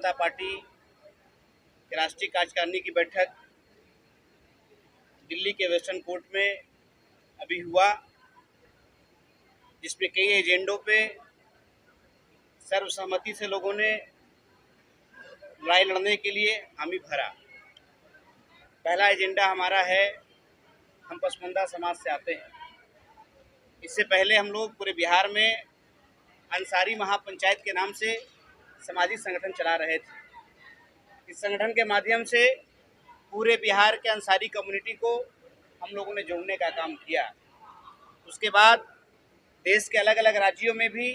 जनता party की राष्ट्रीय कार्यकारिणी की बैठक दिल्ली के वेस्टर्न कोर्ट में अभी हुआ, जिसमें कई एजेंडों पे सर्वसम्मति से लोगों ने लड़ाई लड़ने के लिए हामी भरा। पहला एजेंडा हमारा है, हम पसमानदा समाज से आते हैं। इससे पहले हम लोग पूरे बिहार में अंसारी महापंचायत के नाम से सामाजिक संगठन चला रहे थे। इस संगठन के माध्यम से पूरे बिहार के अंसारी कम्युनिटी को हम लोगों ने जोड़ने का काम किया। उसके बाद देश के अलग अलग राज्यों में भी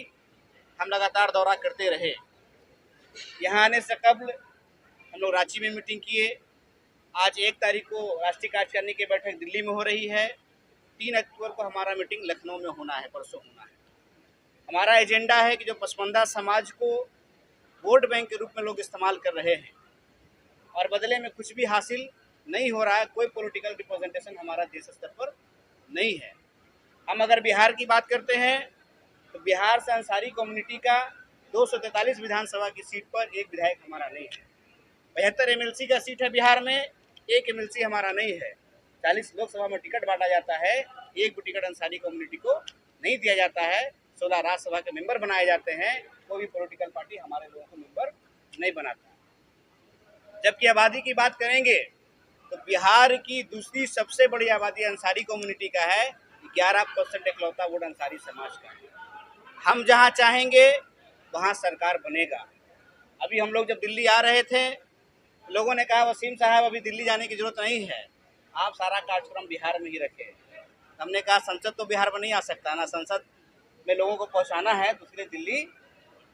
हम लगातार दौरा करते रहे। यहाँ आने से कबल हम लोग रांची में मीटिंग किए। आज 1 तारीख को राष्ट्रीय कार्यकारिणी की बैठक दिल्ली में हो रही है। 3 अक्टूबर को हमारा मीटिंग लखनऊ में होना है, परसों होना है। हमारा एजेंडा है कि जो पसमानदा समाज को वोट बैंक के रूप में लोग इस्तेमाल कर रहे हैं और बदले में कुछ भी हासिल नहीं हो रहा है, कोई पॉलिटिकल रिप्रेजेंटेशन हमारा देश स्तर पर नहीं है। हम अगर बिहार की बात करते हैं तो बिहार से अंसारी कम्युनिटी का 243 विधानसभा की सीट पर एक विधायक हमारा नहीं है। 75 एमएलसी का सीट है बिहार में, एक एमएलसी हमारा नहीं है। 40 लोकसभा में टिकट बांटा जाता है, एक भी टिकट अंसारी कम्युनिटी को नहीं दिया जाता है। 16 राज्यसभा के मेंबर बनाए जाते हैं, कोई भी पॉलिटिकल पार्टी हमारे लोगों को मेंबर नहीं बनाता। जबकि आबादी की बात करेंगे तो बिहार की दूसरी सबसे बड़ी आबादी अंसारी कम्युनिटी का है। 11% इकलौता वोट अंसारी समाज का है। हम जहाँ चाहेंगे वहाँ सरकार बनेगा। अभी हम लोग जब दिल्ली आ रहे थे, लोगों ने कहा वसीम साहब अभी दिल्ली जाने की जरूरत नहीं है, आप सारा कार्यक्रम बिहार में ही रखें। हमने कहा संसद तो बिहार में नहीं आ सकता ना, संसद में लोगों को पहुँचाना है तो इसलिए दिल्ली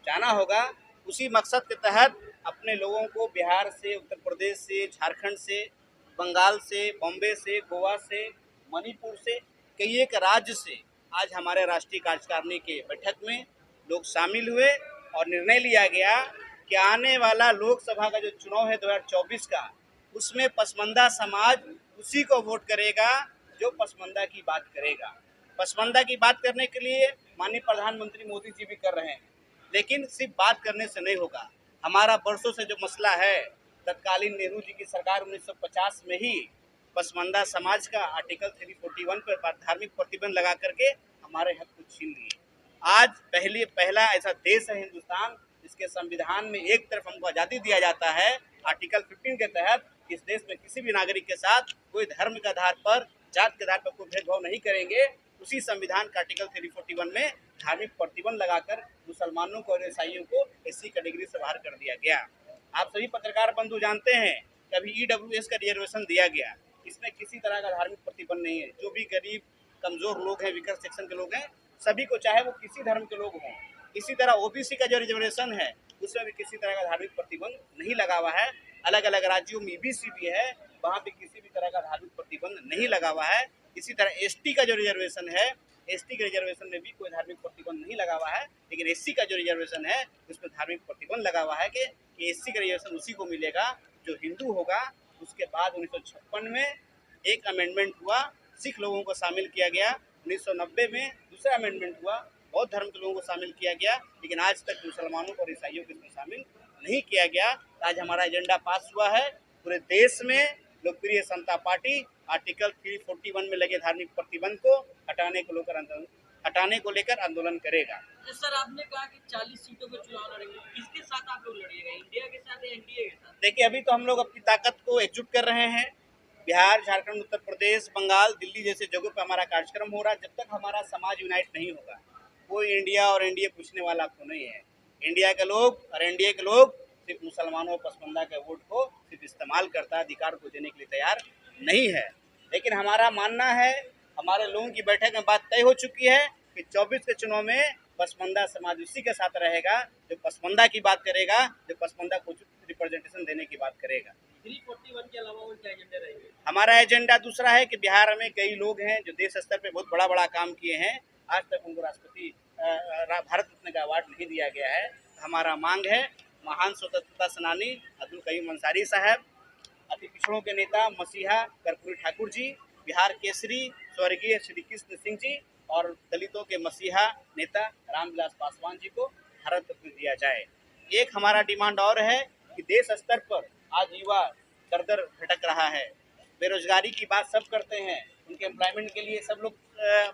जाना होगा। उसी मकसद के तहत अपने लोगों को बिहार से, उत्तर प्रदेश से, झारखंड से, बंगाल से, बॉम्बे से, गोवा से, मणिपुर से, कई एक राज्य से आज हमारे राष्ट्रीय कार्यकारिणी के बैठक में लोग शामिल हुए और निर्णय लिया गया कि आने वाला लोकसभा का जो चुनाव है 2024 का, उसमें पसमानदा समाज उसी को वोट करेगा जो पसमानदा की बात करेगा। पसमानदा की बात करने के लिए माननीय प्रधानमंत्री मोदी जी भी कर रहे हैं, लेकिन सिर्फ बात करने से नहीं होगा। हमारा वर्षों से जो मसला है, तत्कालीन नेहरू जी की सरकार 1950 में ही पसमानदा समाज का आर्टिकल 341 पर धार्मिक प्रतिबंध लगा करके हमारे हक को छीन लिए। आज पहला ऐसा देश है हिंदुस्तान जिसके संविधान में एक तरफ हमको आज़ादी दिया जाता है आर्टिकल 15 के तहत, इस देश में किसी भी नागरिक के साथ कोई धर्म के आधार पर, जात के आधार पर कोई भेदभाव नहीं करेंगे। उसी संविधान का आर्टिकल 341 में धार्मिक प्रतिबंध लगाकर मुसलमानों को और ईसाइयों को एससी कैटेगरी से बाहर कर दिया गया। आप सभी पत्रकार बंधु जानते हैं कि अभी ईडब्ल्यूएस का रिजर्वेशन दिया गया, इसमें किसी तरह का धार्मिक प्रतिबंध नहीं है। जो भी गरीब कमजोर लोग हैं, विकर सेक्शन के लोग हैं, सभी को, चाहे वो किसी धर्म के लोग हों। इसी तरह ओबीसी का जो रिजर्वेशन है उसमें भी किसी तरह का धार्मिक प्रतिबंध नहीं लगा हुआ है। अलग अलग राज्यों में ईबीसी भी है, वहाँ पे किसी भी तरह का धार्मिक प्रतिबंध नहीं लगा हुआ है। इसी तरह एसटी का जो रिजर्वेशन है, एसटी के रिजर्वेशन में भी कोई धार्मिक प्रतिबंध नहीं लगा हुआ है, लेकिन एससी का जो रिजर्वेशन है उसमें धार्मिक प्रतिबंध लगा हुआ है कि एससी का रिजर्वेशन उसी को मिलेगा जो हिंदू होगा। उसके बाद 1956 में एक अमेंडमेंट हुआ, सिख लोगों को शामिल किया गया। 1990 में दूसरा अमेंडमेंट हुआ, बौद्ध धर्म के लोगों को शामिल किया गया, लेकिन आज तक मुसलमानों और ईसाइयों को इसमें शामिल नहीं किया गया। आज हमारा एजेंडा पास हुआ है। पूरे देश में लोकप्रिय जनता पार्टी आर्टिकल 341 में लगे धार्मिक प्रतिबंध को हटाने को लेकर आंदोलन करेगा। तो सर, आपने कहा कि 40 सीटों पर चुनाव लड़ेंगे, किसके साथ आप लोग लड़िएगा, इंडिया के साथ या एनडीए के साथ? देखिए, अभी तो हम लोग अपनी ताकत को एकजुट कर रहे हैं। बिहार, झारखंड, उत्तर प्रदेश, बंगाल, दिल्ली जैसे जगहों पर हमारा कार्यक्रम हो रहा है। जब तक हमारा समाज यूनाइट नहीं होगा, कोई इंडिया और एनडीए पूछने वाला आपको नहीं है। इंडिया के लोग और एनडीए के लोग सिर्फ मुसलमानों और पसमानदा के वोट को सिर्फ इस्तेमाल करता है, अधिकार को देने के लिए तैयार नहीं है। लेकिन हमारा मानना है, हमारे लोगों की बैठक में बात तय हो चुकी है कि 24 के चुनाव में पसमानदा समाज उसी के साथ रहेगा जो पसमानदा की बात करेगा, जो पसमानदा को रिप्रेजेंटेशन देने की बात करेगा। 341 के अलावा और क्या एजेंडे रहेंगे? हमारा एजेंडा दूसरा है कि बिहार में कई लोग हैं जो देश स्तर पे बहुत बड़ा काम किए हैं, आज तक उनको राष्ट्रपति भारत रत्न का अवार्ड नहीं दिया गया है। हमारा मांग है महान स्वतंत्रता सेनानी अब्दुल कयूम अंसारी साहब, अति पिछड़ों के नेता मसीहा कर्पूरी ठाकुर जी, बिहार केसरी स्वर्गीय श्री कृष्ण सिंह जी और दलितों के मसीहा नेता रामविलास पासवान जी को भारत रत्न दिया जाए। एक हमारा डिमांड और है कि देश स्तर पर आज युवा दर दर भटक रहा है। बेरोजगारी की बात सब करते हैं, उनके एम्प्लॉयमेंट के लिए सब लोग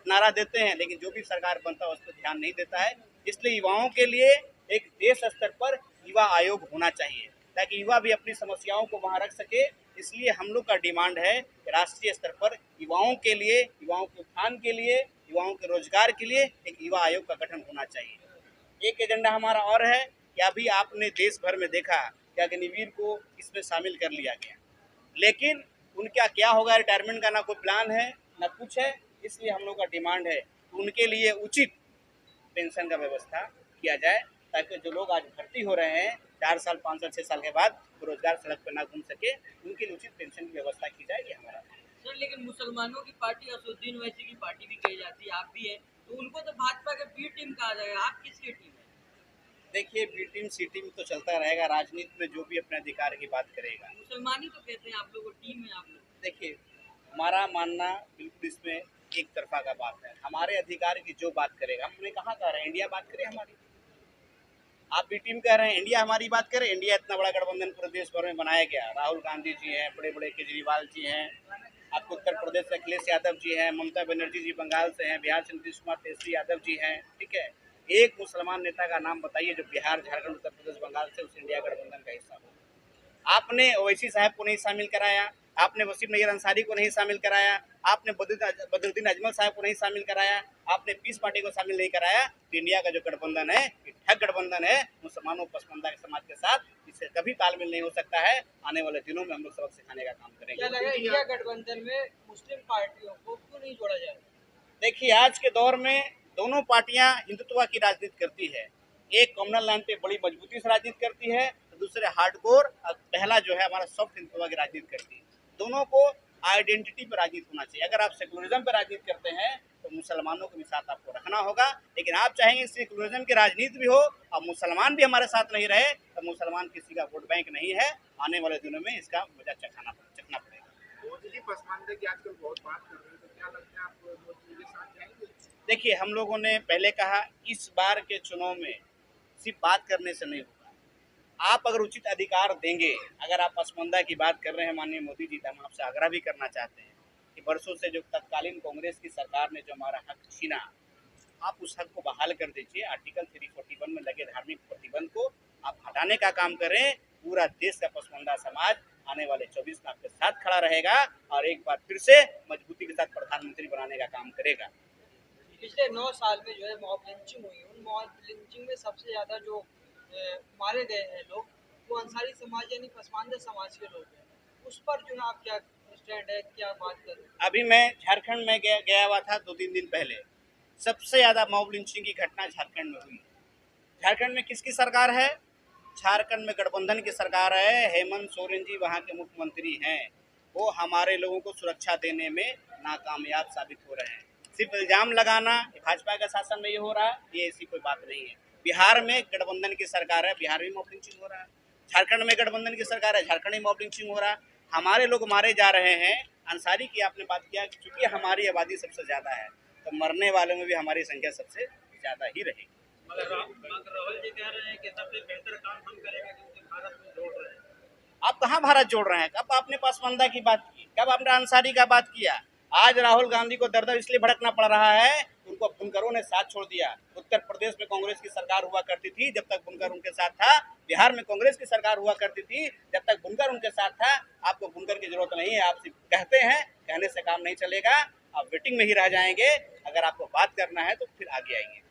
नारा देते हैं, लेकिन जो भी सरकार बनता है उस पर ध्यान नहीं देता है। इसलिए युवाओं के लिए एक देश स्तर पर युवा आयोग होना चाहिए, ताकि युवा भी अपनी समस्याओं को वहाँ रख सके। इसलिए हम लोग का डिमांड है कि राष्ट्रीय स्तर पर युवाओं के लिए, युवाओं के उत्थान के लिए, युवाओं के रोजगार के लिए एक युवा आयोग का गठन होना चाहिए। एक एजेंडा हमारा और है कि अभी आपने देश भर में देखा कि अग्निवीर को इसमें शामिल कर लिया गया, लेकिन उनका क्या होगा, रिटायरमेंट का ना कोई प्लान है ना कुछ है। इसलिए हम लोग का डिमांड है कि उनके लिए उचित पेंशन का व्यवस्था किया जाए, ताकि जो लोग आज भर्ती हो रहे हैं 4 साल 5 साल 6 साल के बाद रोजगार सड़क पर ना घूम सके, उनके लिए उचित पेंशन की व्यवस्था की जाए। ये हमारा सर, लेकिन मुसलमानों की पार्टी असदुद्दीन ओवैसी की पार्टी भी कही जाती है, आप भी है, तो उनको तो भाजपा के बी टीम कहा जाएगा, आप किसकी टीम है? देखिए, बी टीम सी टीम तो चलता रहेगा, राजनीति में जो भी अपने अधिकार की बात करेगा। मुसलमान ही तो कहते हैं आप लोग, टीम है आप लोग। देखिए, हमारा मानना बिल्कुल इसमें एक तरफा का बात है। हमारे अधिकार की जो बात करेगा, हमने कहा कह रहे हैं इंडिया बात करे हमारी, आप भी टीम कह रहे हैं इंडिया हमारी बात करें। इंडिया इतना बड़ा गठबंधन पूरे देश भर में बनाया गया, राहुल गांधी जी हैं, बड़े बड़े केजरीवाल जी हैं, आपको उत्तर प्रदेश से अखिलेश यादव जी हैं, ममता बनर्जी जी बंगाल से हैं, बिहार से नीतीश कुमार तेजस्वी यादव जी हैं, ठीक है। एक मुसलमान नेता का नाम बताइए जो बिहार झारखंड उत्तर प्रदेश बंगाल से उस इंडिया गठबंधन का हिस्सा हो। आपने ओवैसी साहब को नहीं शामिल कराया, आपने वसीम नैयर अंसारी को नहीं शामिल कराया, आपने बदरुद्दीन अजमल साहब को नहीं शामिल कराया, आपने पीस पार्टी को शामिल नहीं कराया। तो इंडिया का जो गठबंधन है ये ठग गठबंधन है, मुसलमानों पसमानदा के समाज के साथ इससे कभी तालमेल नहीं हो सकता है। आने वाले दिनों में हम लोग सबक सिखाने का काम करेंगे। क्या लगा इंडिया गठबंधन में मुस्लिम पार्टियों को क्यों नहीं जोड़ा जाए? देखिए, आज के दौर में दोनों पार्टियां हिंदुत्व की राजनीति करती है। एक कॉमनल लाइन पे बड़ी मजबूती से राजनीति करती है, तो दूसरे हार्डकोर और पहला जो है हमारा सॉफ्ट हिंदुत्व की राजनीति करती है। दोनों को आइडेंटिटी पर राजनीति होना चाहिए। अगर आप सेकुलरिज्म पर राजनीति करते हैं तो मुसलमानों को भी साथ आपको रखना होगा, लेकिन आप चाहेंगे सेकुलरिज्म की राजनीति भी हो और मुसलमान भी हमारे साथ नहीं रहे, तो मुसलमान किसी का वोट बैंक नहीं है। आने वाले दिनों में इसका मजा चखना पड़ेगा। मोदी जी पसमानदे की आजकल बहुत बात कर रहे हैं, तो क्या लगता है आप मोदी जी के साथ जाएंगे? देखिए, हम लोगों ने पहले कहा इस बार के चुनाव में सिर्फ बात करने से नहीं होगा। आप अगर उचित अधिकार देंगे, अगर आप पसमानदा की बात कर रहे हैं माननीय मोदी जी, तो हम आपसे आग्रह भी करना चाहते हैं कि वर्षों से जो तत्कालीन कांग्रेस की सरकार ने जो हमारा हक छीना, आप उस हक को बहाल कर दीजिए। आर्टिकल 341 में लगे धार्मिक प्रतिबंध को आप हटाने का काम करें। पूरा देश का पसमानदा समाज आने वाले 24 में आपके साथ खड़ा रहेगा और एक बार फिर से मजबूती के साथ प्रधानमंत्री बनाने का काम करेगा। पिछले 9 साल में जो है मॉब लिंचिंग हुई, उन मॉब लिंचिंग में सबसे ज़्यादा जो मारे गए हैं लोग, वो अंसारी समाज यानी पसमानदा समाज के लोग हैं। उस पर जो है आप क्या स्टैंड है, क्या बात कर रहे हैं? अभी मैं झारखंड में गया हुआ था 2-3 दिन पहले। सबसे ज़्यादा मॉब लिंचिंग की घटना झारखंड में हुई। झारखंड में किसकी सरकार है? झारखंड में गठबंधन की सरकार है। हेमंत सोरेन जी वहाँ के मुख्यमंत्री हैं। वो हमारे लोगों को सुरक्षा देने में नाकामयाब साबित हो रहे हैं। सिर्फ इल्ज़ाम लगाना भाजपा के शासन में ये हो रहा है, ये ऐसी कोई बात नहीं है। बिहार में गठबंधन की सरकार है, बिहार में मॉब लिंचिंग हो रहा है। झारखंड में गठबंधन की सरकार है, झारखंड में मॉब लिंचिंग हो रहा है। हमारे लोग मारे जा रहे हैं। अंसारी की आपने बात किया, क्योंकि हमारी आबादी सबसे ज़्यादा है, तो मरने वालों में भी हमारी संख्या सबसे ज़्यादा ही रहेगी। मगर राहुल जी कह रहे हैं कि सबसे बेहतर काम हम करेंगे क्योंकि भारत में जोड़ रहे हैं। आप कहाँ भारत जोड़ रहे हैं? कब आपने पसमानदा की बात की, कब आपने अंसारी का बात किया? आज राहुल गांधी को दर दर इसलिए भड़कना पड़ रहा है, उनको बुनकरों ने साथ छोड़ दिया। उत्तर प्रदेश में कांग्रेस की सरकार हुआ करती थी, जब तक बुनकर उनके साथ था। बिहार में कांग्रेस की सरकार हुआ करती थी, जब तक बुनकर उनके साथ था। आपको बुनकर की जरूरत नहीं है, आप सिर्फ कहते हैं, कहने से काम नहीं चलेगा। आप वेटिंग में ही रह जाएंगे। अगर आपको बात करना है तो फिर आगे आइए।